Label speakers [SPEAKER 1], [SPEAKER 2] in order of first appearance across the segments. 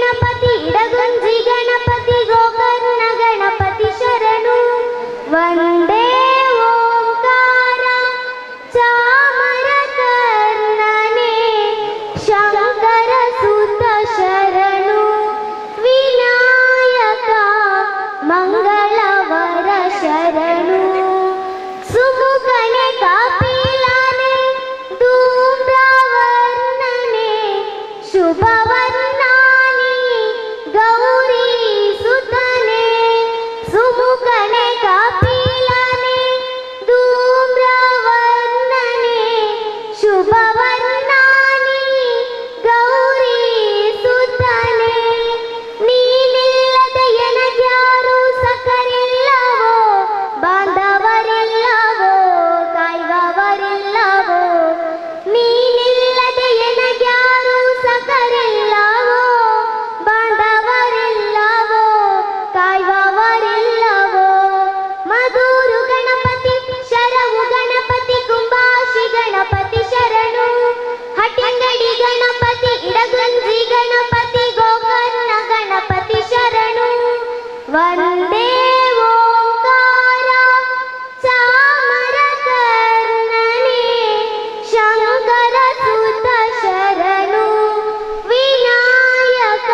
[SPEAKER 1] ಗಣಪತಿ ಇಡಗುಂಜಿ ಗಣಪತಿ ಗೋಕರ್ಣ ಗಣಪತಿ ಶರಣು ವಂದೇ ಓಂಕಾರ ಚಾಮರ ಕರ್ಣನೆ ಶಂಕರ ಸುತ ಶರಣು ವಿನಾಯಕ ಮಂಗಳವರ ಶರಣು ಸುಮುಖನೆ ಕಾಪಿಲಾನೆ ಧೂಮ್ರವರ್ಣನೆ ಶುಭವರ್ಣಾನಿ ಗೌರಿ ಸುತನೆ ಸುಮುಖನೆ ಕಾಪಿಲಾನೆ ಧೂಮ್ರವರ್ಣನೆ ಶುಭವರ್ಣಾನಿ ಗೌರಿ ಸುತನೆ ನೀನಿಲ್ಲದ ಎನಗ್ಯಾರು ಸಕರಿಲ್ಲವೋ ಬಾಂಧವರಿಲ್ಲವೋ ಕಾಯ್ದವರಿಲ್ಲವೋ ನೀನಿಲ್ಲದ ಎನಗ್ಯಾರು ಸಕರಿಲ್ಲವೋ ಬಾಂಧವರಿಲ್ಲವೋ ಕಾಯ್ದವರಿಲ್ಲವೋ ಮಧುರು ಗಣಪತಿ ಶರವು ಗಣಪತಿ ಕುಂಬಾಶಿ ಗಣಪತಿ ಶರಣು ಹಟ್ಟಿಂಗಡಿ ಗಣಪತಿ ಇಡಗುಂಜಿ ಗಣಪತಿ ಗೋಕರ್ಣ ಗಣಪತಿ ಶರಣು ವಂದೇ ಓಂಕಾರ ಚಾಮರ ಕರ್ಣನೆ ಶಂಕರ ಸುತ ಶರಣು ವಿನಾಯಕ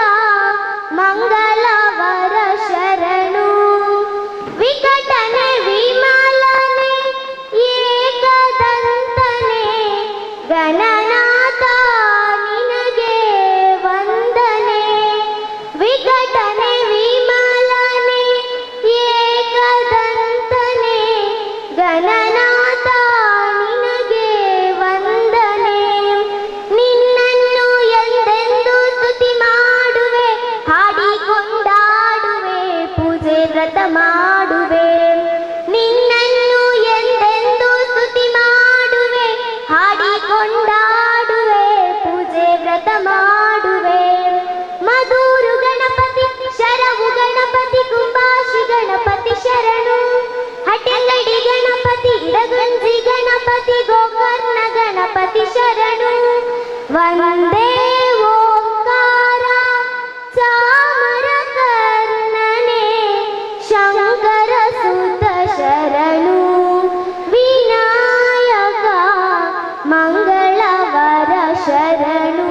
[SPEAKER 1] ಮಂಗಳವರ ಶರಣು ವಿಕಟನೆ ವಿಮಲನೆ ಏಕದಂತನೆ ಗಣನಾಥ ನಿನಗೆ ವಂದನೆ ವಿಕಟನೆ ವಿಮಲನೆ ಏಕದಂತನೆ ಗಣನಾಥ ನಿನಗೆ ವಂದನೆ ನಿನ್ನನ್ನು ಎಂದೆಂದು ಸ್ತುತಿ ಮಾಡುವೆ ಹಾಡಿಕೊಂಡಾಡುವೆ ಪೂಜೆ ವ್ರತ ಮಾಡುವೆ ನಿನ್ನನ್ನು ಎಂದೆಂದು ಸ್ತುತಿ ಮಾಡುವೆ ಹಾಡಿಕೊಂಡಾಡುವೆ ಪೂಜೆ ವ್ರತ ಮಾಡುವೆ ಮಧುರು ಗಣಪತಿ ಶರವು ಗಣಪತಿ ಕುಂಬಾಶಿ ಗಣಪತಿ ಶರಣು ಹಟ್ಟಿಂಗಡಿ ಗಣಪತಿ ಇಡಗುಂಜಿ ಗಣಪತಿ ಗೋಕರ್ಣ ಗಣಪತಿ ಶರಣು ವಂದೇ ಓಂಕಾರ ಚಾಮರ ಕರ್ಣನೆ ಶಂಕರ ಸುತ ಶರಣು ವಿನಾಯಕ ಮಂಗಳವರ ಶರಣು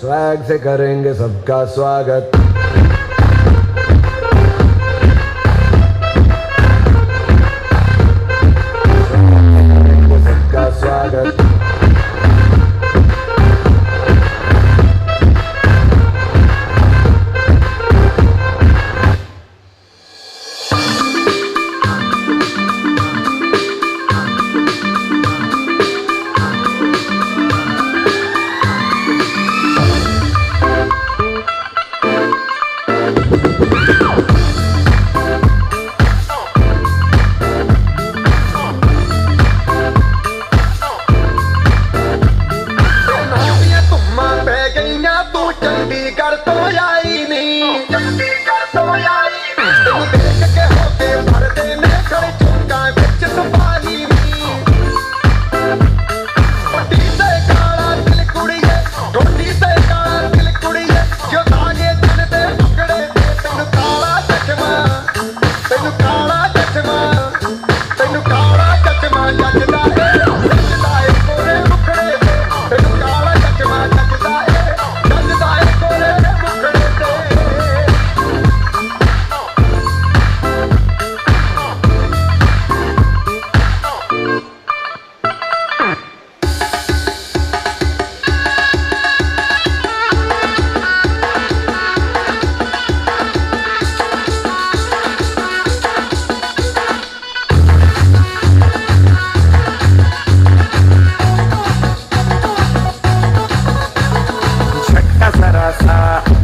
[SPEAKER 2] स्वैग से करेंगे सबका स्वागत। सबका स्वागत।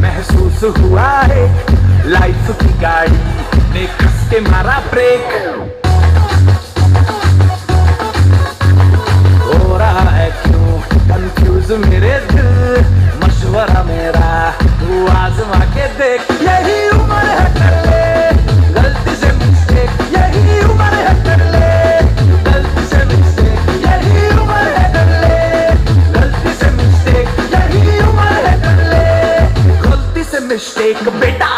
[SPEAKER 2] महसूस हुआ है लाइफ की गाड़ी ने कस के मारा ब्रेक। हो रहा है क्यों कंफ्यूज मेरे दिल, मशवरा मेरा आजमा के देख, यही उम्र है कर ले गलती से मिस्टेक, यही उम्र है कर ले गलती से मिस्टेक, यही उम्र है कर ले गलती से मिस्टेक, यही उम्र है कर ले गलती से मिस्टेक बेटा।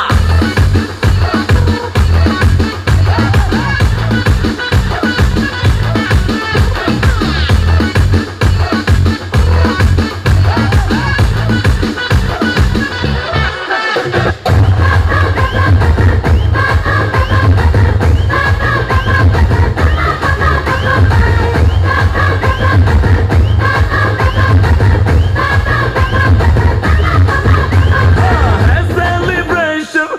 [SPEAKER 2] Celebration,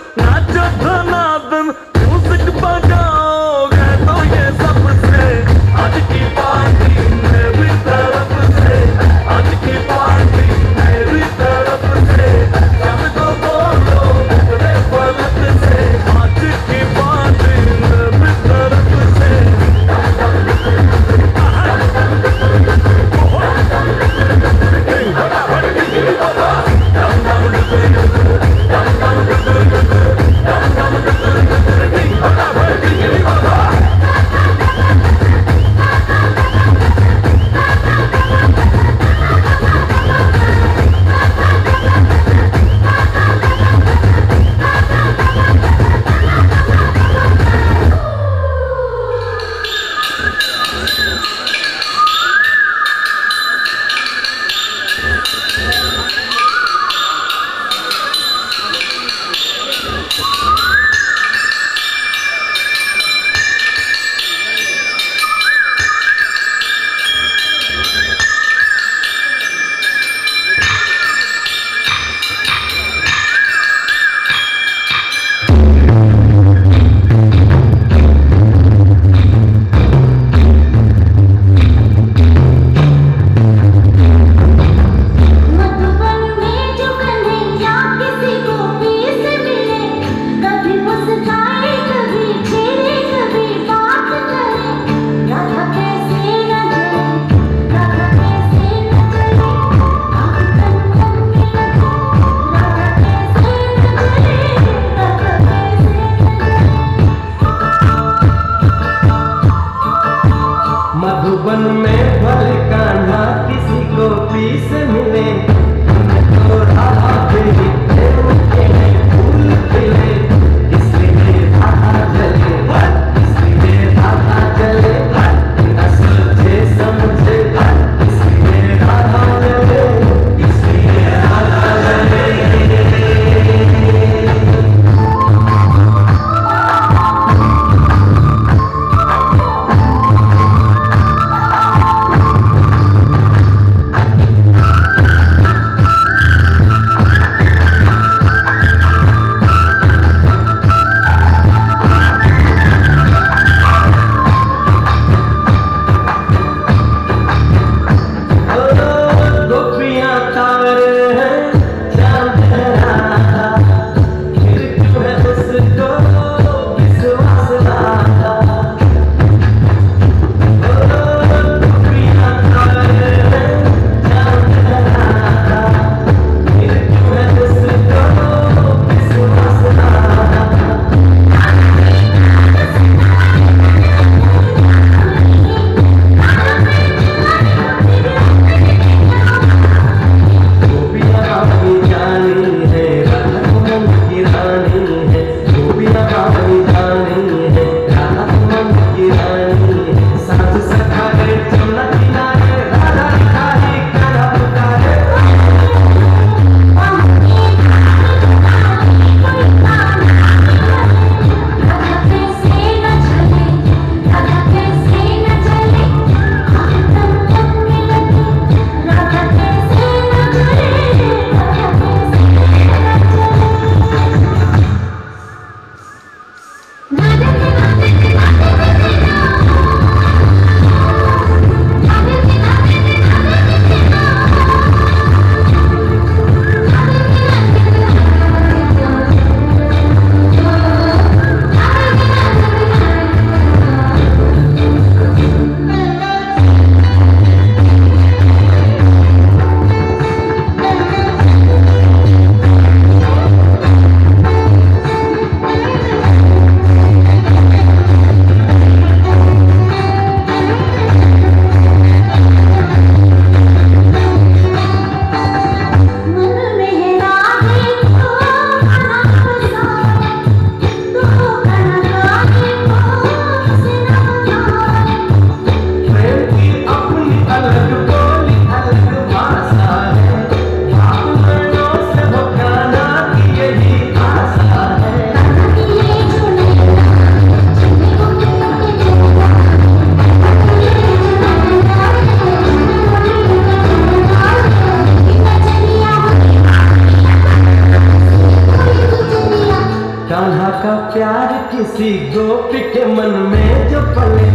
[SPEAKER 2] प्यार किसी गोपी के मन में जो पले,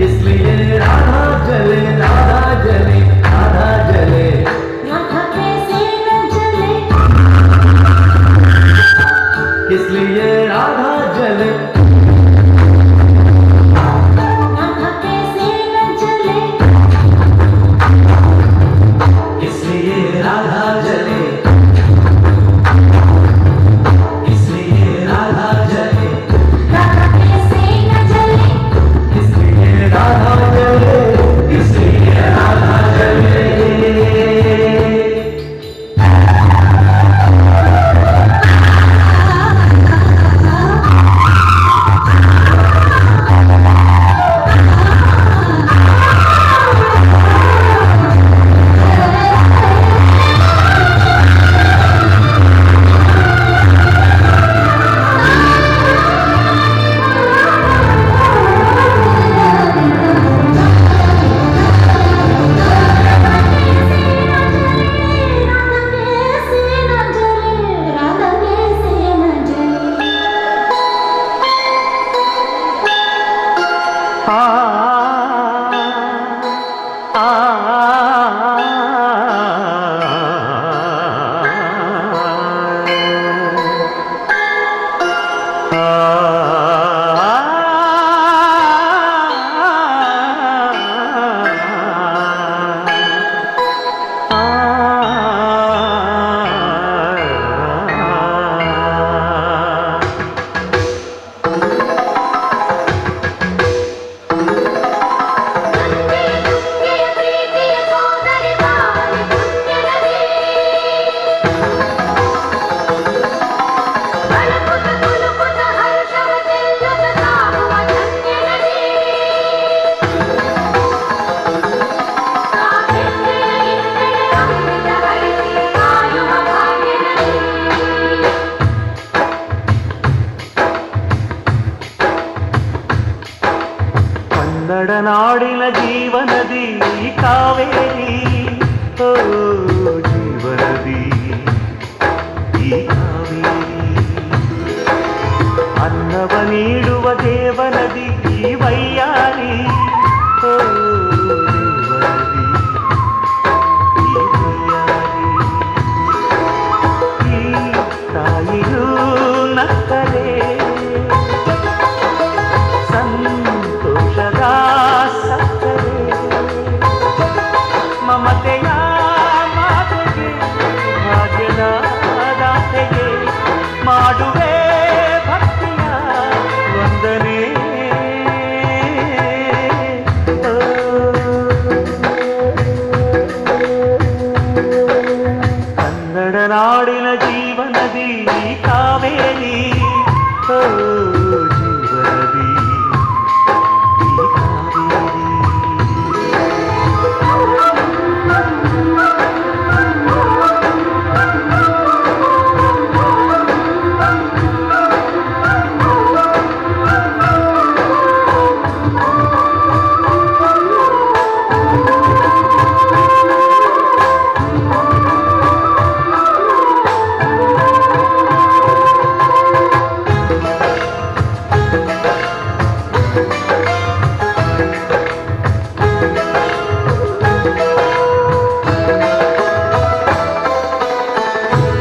[SPEAKER 2] इसलिए राधा जले राधा जले राधा जले।
[SPEAKER 1] राधा कैसे न जले,
[SPEAKER 2] इसलिए राधा जले,
[SPEAKER 1] राधा कैसे न जले,
[SPEAKER 2] इसलिए राधा जले, राधा जले,
[SPEAKER 1] राधा कैसे न जले,
[SPEAKER 2] इसलिए राधा जले, इसलिए राधा जले।
[SPEAKER 1] राधा कैसे न जले।
[SPEAKER 2] आ आ ಕನ್ನಡ ನಾಡಿನ ಜೀವನದಿ ಕಾವೇರಿ, ಓ ಜೀವನದಿ ಈ ಕಾವೇರಿ, ಅನ್ನವ ನೀಡುವ ದೇವನದಿ ಈ ವೈಯಾರಿ, ಓ ದೇವನದಿ ಈ ವೈಯಾರಿ, ಈ ತಾಯಿಯೂ ನಕ್ಕರೆ ಸಂತೋಷದ ಸಕ್ಕರೆ, ಮಮತೆಯ ಮಾತೆಗೆ ಭಾಗ್ಯದ ದಾತೆಗೆ ಮಾಡುವೆ ಭಕ್ತಿಯ ವಂದನೆ. ಕನ್ನಡ ನಾಡಿನ ಜೀವನದಿ ಕಾವೇರಿ, ಓ ಜೀವನದಿ ಈ ಕಾವೇರಿ.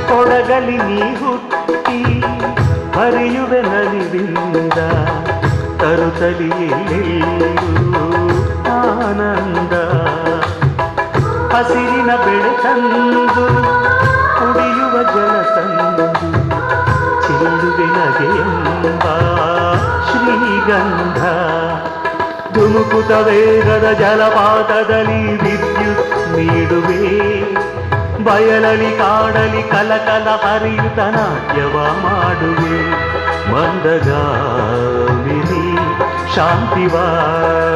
[SPEAKER 2] ಕೊಡಗಲಿ ನೀ ಹುಟ್ಟಿ ಹರಿಯುವೆ ನಲಿವಿಂದ, ತರುತ್ತಲಿಯೆಲ್ಲೂ ಆನಂದ, ಹಸಿರಿನ ಬೆಳೆ ತಂದು ಕುಡಿಯುವ ಜಲ ತಂದು ಚೆಲ್ಲುವೆ ನಗೆಯೆಂಬ ಶ್ರೀಗಂಧ, ಧುಮುಕುತ ವೇಗದ ಜಲಪಾತದಲ್ಲಿ ವಿದ್ಯುತ್ ನೀಡುವೆ, ಬಯಲಲಿ ಕಾಡಲಿ ಕಲಕಲ ಹರಿಯುತ್ತ ನಾಟ್ಯವ ಮಾಡುವೆ, ಮಂದಗಾಮಿನಿ ಶಾಂತಿವಾಹಿನಿ,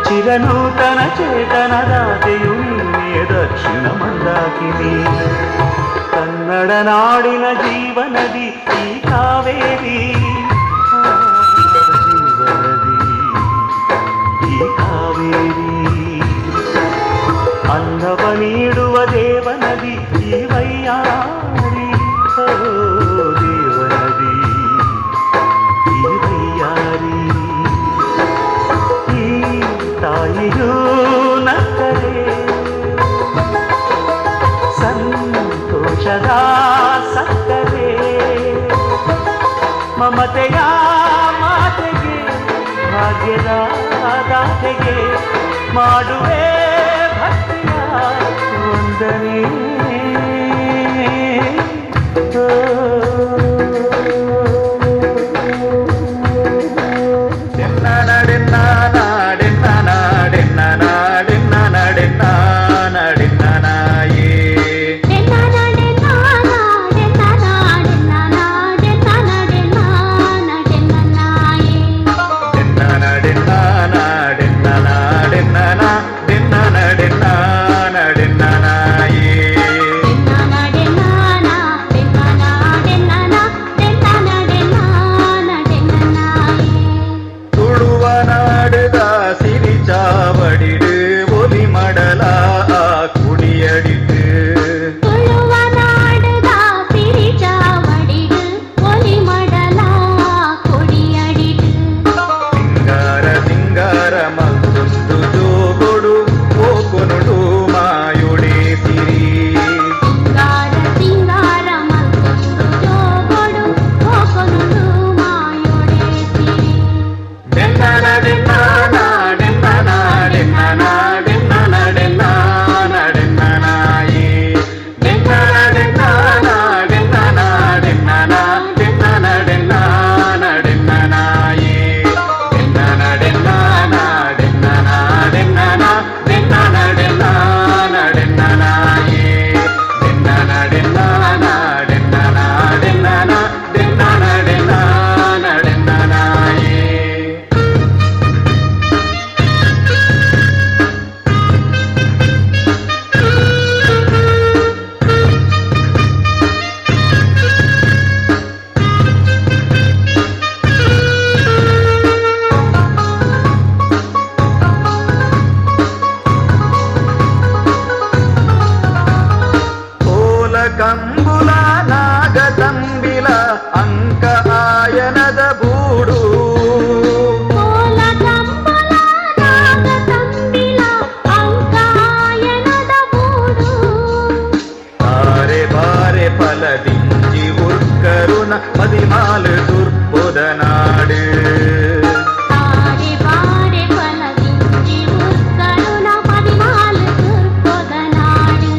[SPEAKER 2] ಚಿರನೂತನ ಚೇತನ ರಾಧೆಯು ನೀನೇ ದಕ್ಷಿಣ ಮಂದಾಕಿನಿ. ಕನ್ನಡ ನಾಡಿನ ಜೀವನದಿ ಈ ಕಾವೇರಿ, ಜೀವನದಿ ಈ ಕಾವೇರಿ, ಅನ್ನವ ನೀಡುವ ದೇವನದಿ ಈ ವೈಯಾರಿ, ಓ ದೇವನದಿ ಹರ್ಷದ ಸಕ್ಕರೆ ಮಮತೆಯ ಮಾತೆಗೆ ಭಾಗ್ಯದ ದಾತೆಗೆ ಮಾಡುವೆ ಭಕ್ತಿಯ ವಂದನೆ ಕಂಬುಲ ನಾಗತಂಬಿಲ ಅಂಕ ಆಯನದ ಬೂಡು
[SPEAKER 1] ಕೋಲ ಕಂಬುಲ ನಾಗತಂಬಿಲ ಅಂಕ ಆಯನದ ಬೂಡು
[SPEAKER 2] ಬಾರೆ ಬಾರೆ ಫಲದಿಂಜಿ ಉರ್ಕರುಣ ಪದಿಮಾಲು ದುರ್ಬುದ ನಾಡು
[SPEAKER 1] ಬಾರೆ ಬಾರೆ ಫಲದಿಂಜಿ ಉರ್ಕರುಣ ಪದಿಮಾಲು ದುರ್ಬುದ ನಾಡು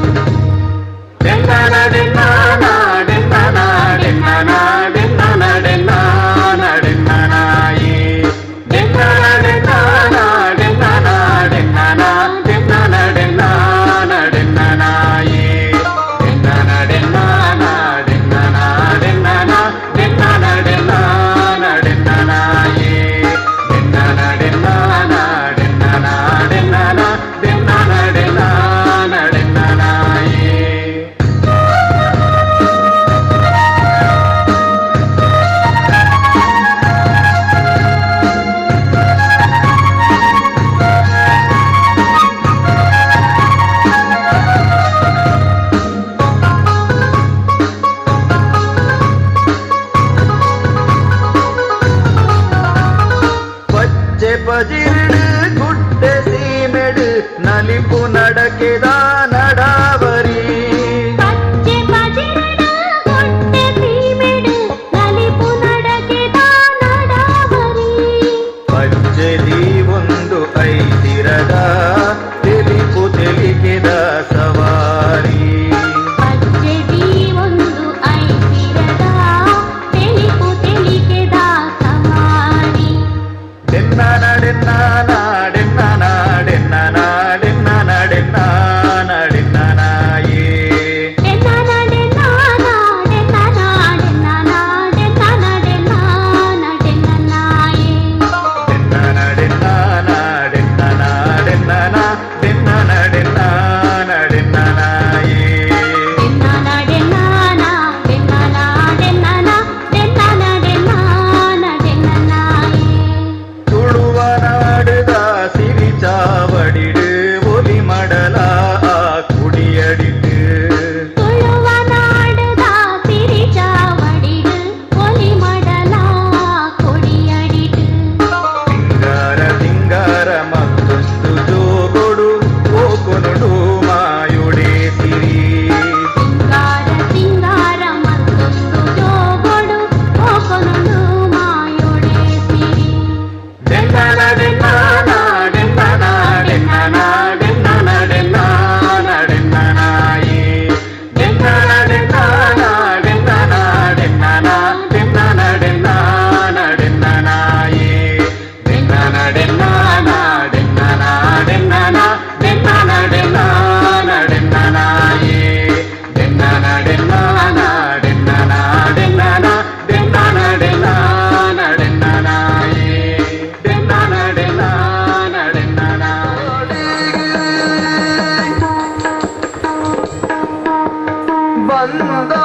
[SPEAKER 2] ಡೆನ್ನ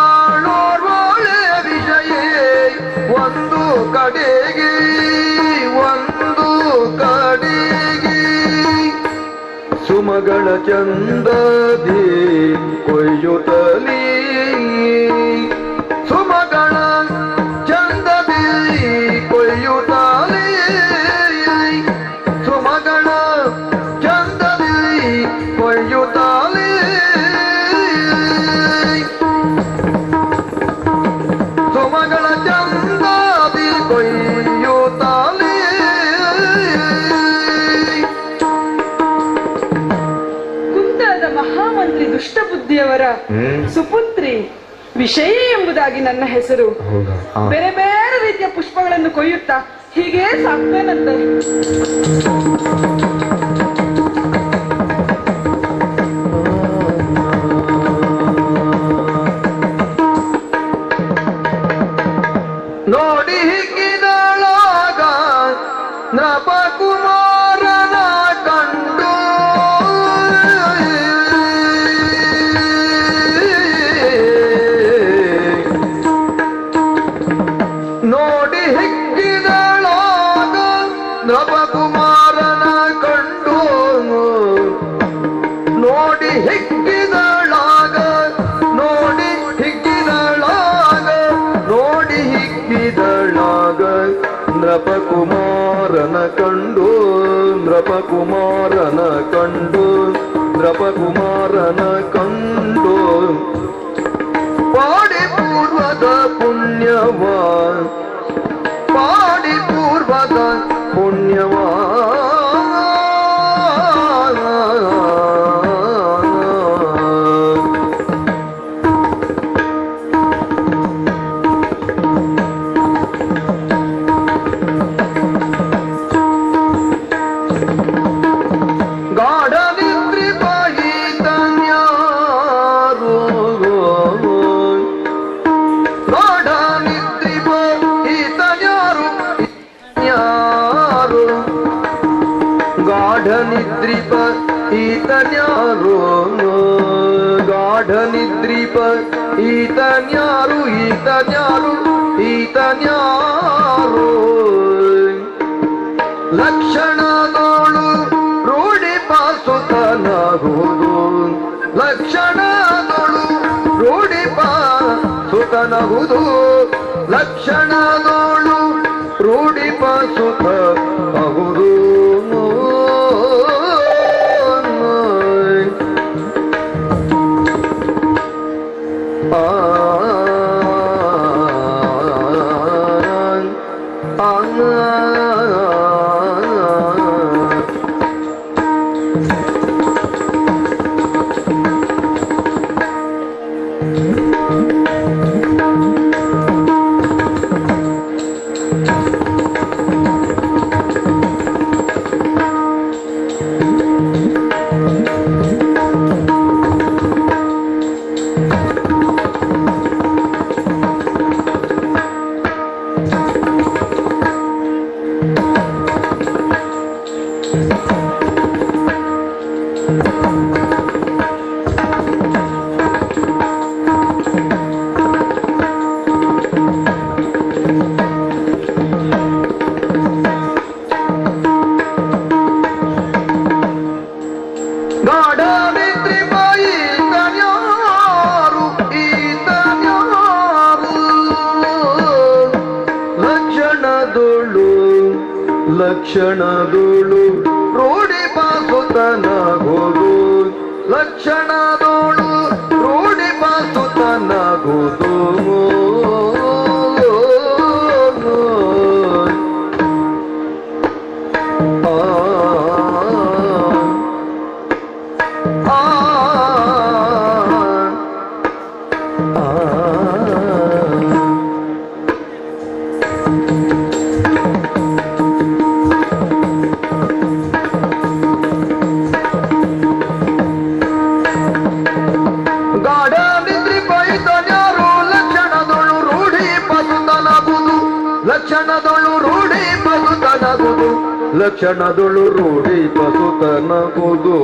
[SPEAKER 2] ಬಂದಾಳೋರ್ವಳೆ ವಿಷಯೇ ಒಂದು ಕಡೆಗೆ ಸುಮಗಳ ಚಂದದಿ ಕೊಯ್ಯುತ್ತಲೀ ಸುಮಗಳ ಚಂದದಿ ಕೊಯ್ಯುತ್ತಲೀ ಸುಮಗಳ ಚಂದದಿ ಕೊಯ್ಯುತ್ತಲೀ ಸುಮಗಳ ಚಂದದಿ ಕೊಯ್ಯುತ್ತಲೀ
[SPEAKER 3] ಮಹಾಮಂತ್ರಿ ದುಷ್ಟಬುದ್ಧಿಯವರ ಸುಪುತ್ರಿ ವಿಷಯ ಎಂಬುದಾಗಿ ನನ್ನ ಹೆಸರು. ಬೇರೆ ಬೇರೆ ರೀತಿಯ ಪುಷ್ಪಗಳನ್ನು ಕೊಯ್ಯುತ್ತಾ ಹೀಗೆ ಸಾಕ್ತೇನಂತೆ.
[SPEAKER 2] ನೋಡಿ ಹಿಗ್ಗಿದಳಾಗ ನಪಕುಮಾರನ ಕಂಡು ನೋಡಿ ಹಿಗ್ಗಿದಳಾಗ ನಪಕುಮಾರನ ಕಂಡು ನೋಡಿ ಹಿಗ್ಗಿದಳಾಗ ನೋಡಿ ಹಿಗ್ಗಿದಳಾಗ ನೋಡಿ ಹಿಗ್ಗಿದಳಾಗ ನೃಪಕುಮಾರನ ಕಂಡು ನೃಪಕುಮಾರನ ಕಂಡು ನೃಪಕುಮಾರನ ಕಂಡು ಪಾಡಿ ಪೂರ್ವದ ಪುಣ್ಯವ ಪಾಡಿ ಪೂರ್ವದ ಪುಣ್ಯವ ಗಾಢ ನಿದ್ರಿ ಬಹಿತನ್ಯಾರು ಗಾಢ ನಿದ್ರಿ ಬಹಿತನ್ಯಾರು ಯಾರು ಗಾಢ ನಿದ್ರಿ ಬಹಿತನ್ಯಾರು ಗಾಢ ನಿದ್ರಿ ಬಹಿತನ್ಯಾರು ಈತನ್ಯಾರು ಈತನ್ಯಾರು ಲಕ್ಷಣದೋಳು ರೂಢಿ ಪಾಸುತನಗುವುದು ಲಕ್ಷಣದೋಳು ರೂಢಿ ಪಾಸುತನಗುವುದು ಲಕ್ಷಣದೋಳು ರೂಢಿ ಪಾಸುತನಗುವುದು ಗಾಢ ನಿದ್ರಿ ಬಹಿತನ್ಯಾರು ಈತನ್ಯಾರು ಲಕ್ಷಣದೋಳು ಲಕ್ಷಣದೋಳು ರೂಢಿ ಪಾಸುತನಗುವುದು ಲಕ್ಷಣದೋಳು ರೂಢಿ ಪಾಸುತನಗುವುದು ಗಾಢ ನಿದ್ರಿ ಬಹಿತನ್ಯಾರು ಲಕ್ಷಣದೊಳು ರೂಢಿ ಪಸುತನಗುದು ಲಕ್ಷಣದೊಳು ರೂಢಿ ಪಸುತನಗುದು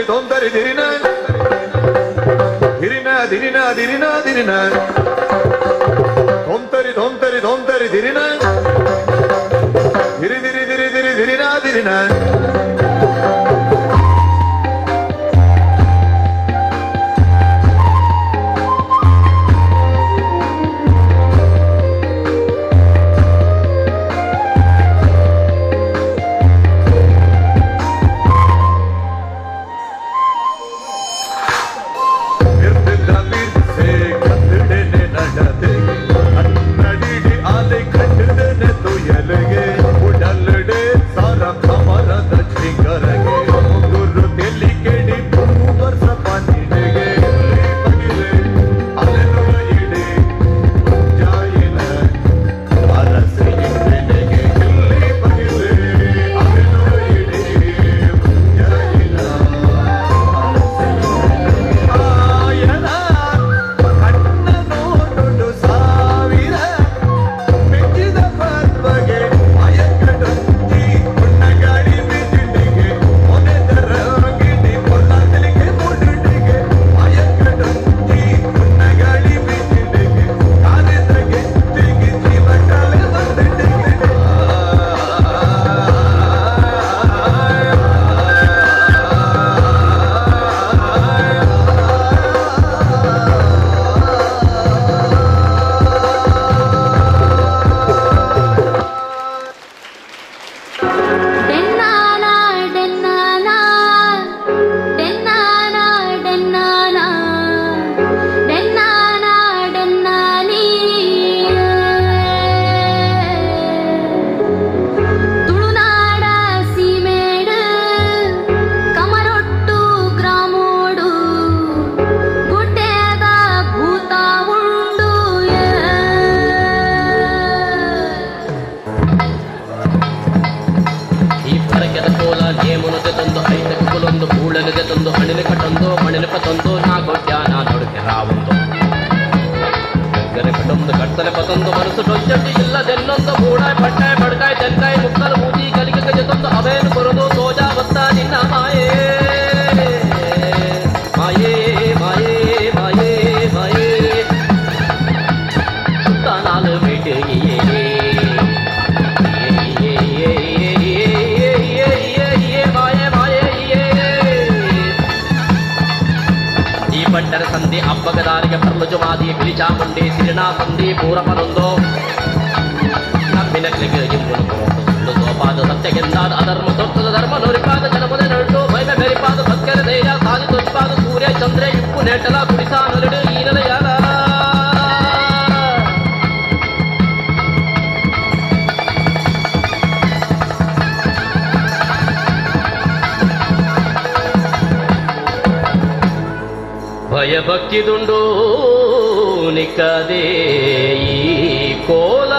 [SPEAKER 4] ಧೋಂತರಿ ದಿರಿನ ದಿರಿನ ದಿರಿನ ದಿರಿನ ದಿರಿನ ಧೋಂತರಿ ಧೋಂತರಿ ಧೋಂತರಿ ದಿರಿನ ದಿರಿ ದಿರಿ ದಿರಿ ದಿರಿ ದಿರಿನ ದಿರಿನ
[SPEAKER 5] ಸಂಧಿ ಅಬ್ಬಗದಾರಿಗೆ ಪರ್ಲು ಜುಮಾದಿ ಬಿಳಿಚಾಮುಂಡಿ ಸಿರಿನಾ ಸಂಧಿ ಪೂರಪನೊಂದು ನಮ್ಮಿನ ಕ್ಲಿಗೆ ಇಂಬುನು ಸೋಪಾದ ಸತ್ಯಗೆಂದಾದ ಅಧರ್ಮ ತೊಟ್ಟದ ಧರ್ಮ ನುರಿಪಾದ ಜನಪದ ನಡು ಮೈಮೆ ಮೆರಿಪಾದ ಭಕ್ತರ ಧೈರ್ಯ ಸಾಧಿ ತೊಚ್ಪಾದ ಸೂರ್ಯ ಚಂದ್ರ ಇಪ್ಪು ನೆಟ್ಟಲ ಕುಡಿಸಾ ನರಡು ಈನಲ ಯಾರ ಭಯಭಕ್ತಿದುಂಡು ನಿಕ್ಕದೆ ಈ ಕೋಲ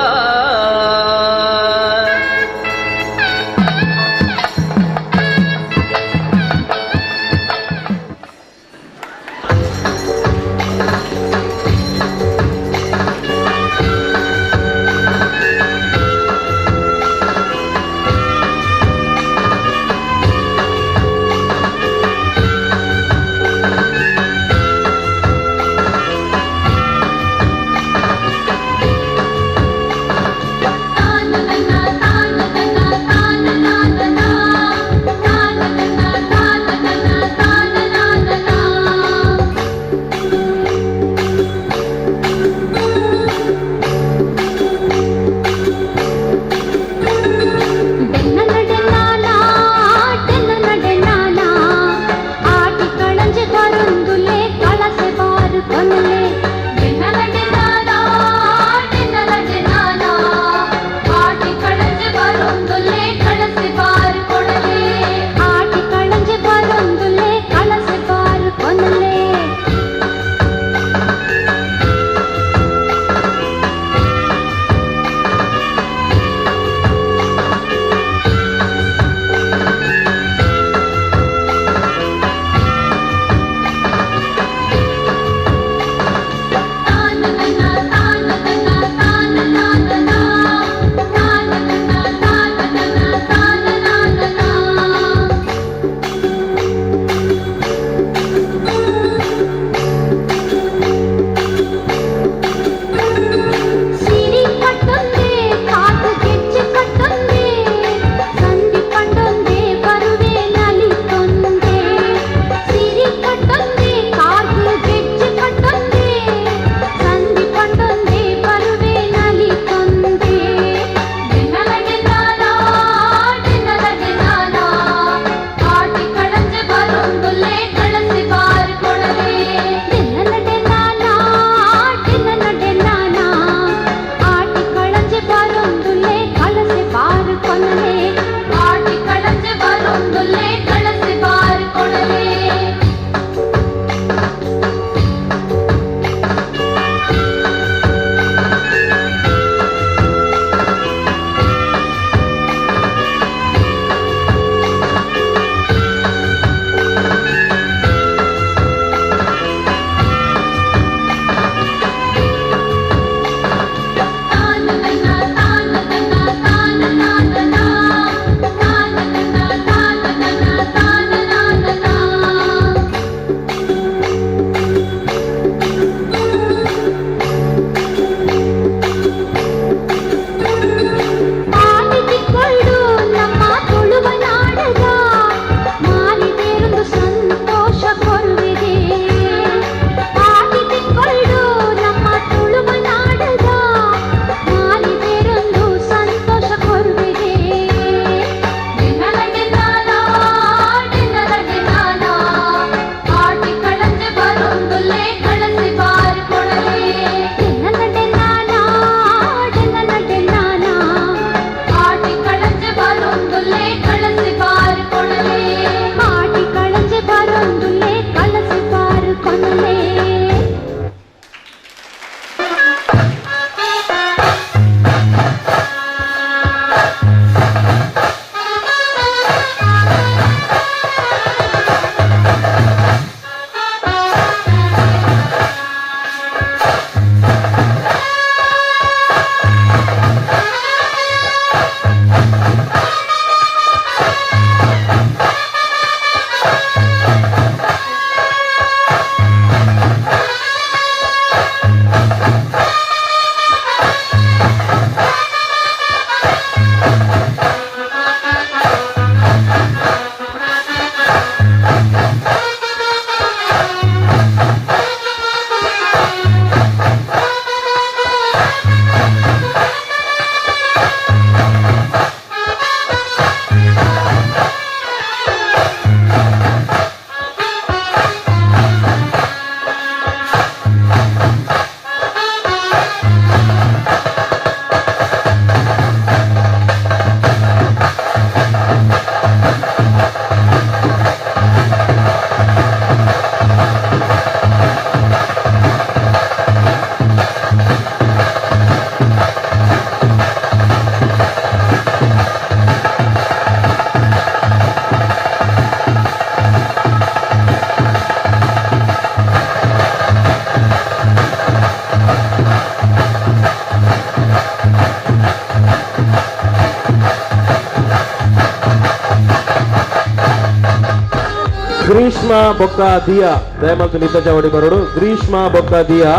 [SPEAKER 6] ಗ್ರೀಷ್ಮ ಬೊಕ್ಕ ದಿಯಾ ದಯಮಾಡ್ತು ನಿತ್ಯ ಚಾವಡಿ ಬರೋಡು ಗ್ರೀಷ್ಮ ಬೊಕ್ಕ ದಿಯಾ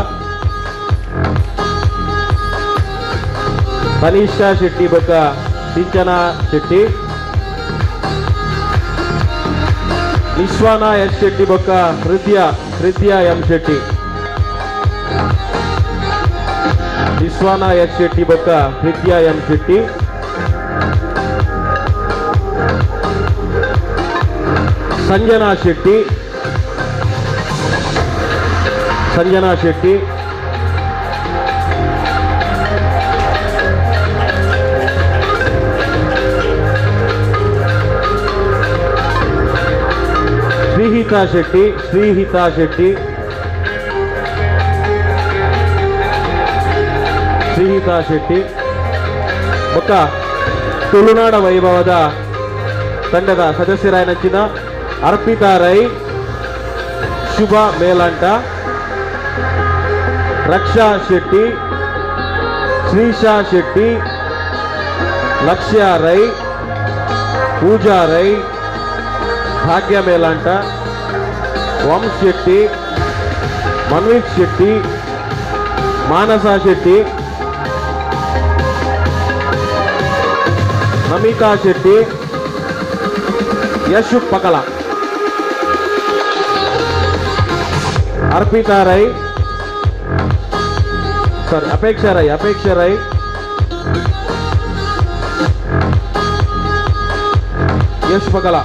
[SPEAKER 6] ತನಿಷಾ ಶೆಟ್ಟಿ ಬೊಕ್ಕ ಸಿಂಚನಾ ಶೆಟ್ಟಿ ವಿಶ್ವಾನ ಎಸ್ ಶೆಟ್ಟಿ ಬೊಕ್ಕ ಹೃದಯ ಎಂ ಶೆಟ್ಟಿ ವಿಶ್ವಾನ ಎಸ್ ಶೆಟ್ಟಿ ಬೊಕ್ಕ ಹೃದಯ ಎಂ ಶೆಟ್ಟಿ ಸಂಜನಾ ಶೆಟ್ಟಿ ಶ್ರೀಹಿತಾ ಶೆಟ್ಟಿ ಬೊಕ್ಕ ತುಳುನಾಡ ವೈಭವದ ತಂಡದ ಸದಸ್ಯರಾಯ ನೆಚ್ಚಿನ ಅರ್ಪಿತಾ ರೈ ಶುಭ ಮೇಲಾಂಟ ರಕ್ಷಾ ಶೆಟ್ಟಿ ಶ್ರೀಶಾ ಶೆಟ್ಟಿ ಲಕ್ಷ್ಯ ರೈ ಪೂಜಾ ರೈ ಭಾಗ್ಯ ಮೇಲಾಂಟ ವಂಶ್ ಶೆಟ್ಟಿ ಮನ್ವಿತ್ ಶೆಟ್ಟಿ ಮಾನಸ ಶೆಟ್ಟಿ ನಮಿತಾ ಶೆಟ್ಟಿ ಯಶ್ ಪಕಲ ಅರ್ಪಿತಾ ರೈ ಅಪೇಕ್ಷಾ ರೈ ಯಶ್ ಪಕಲ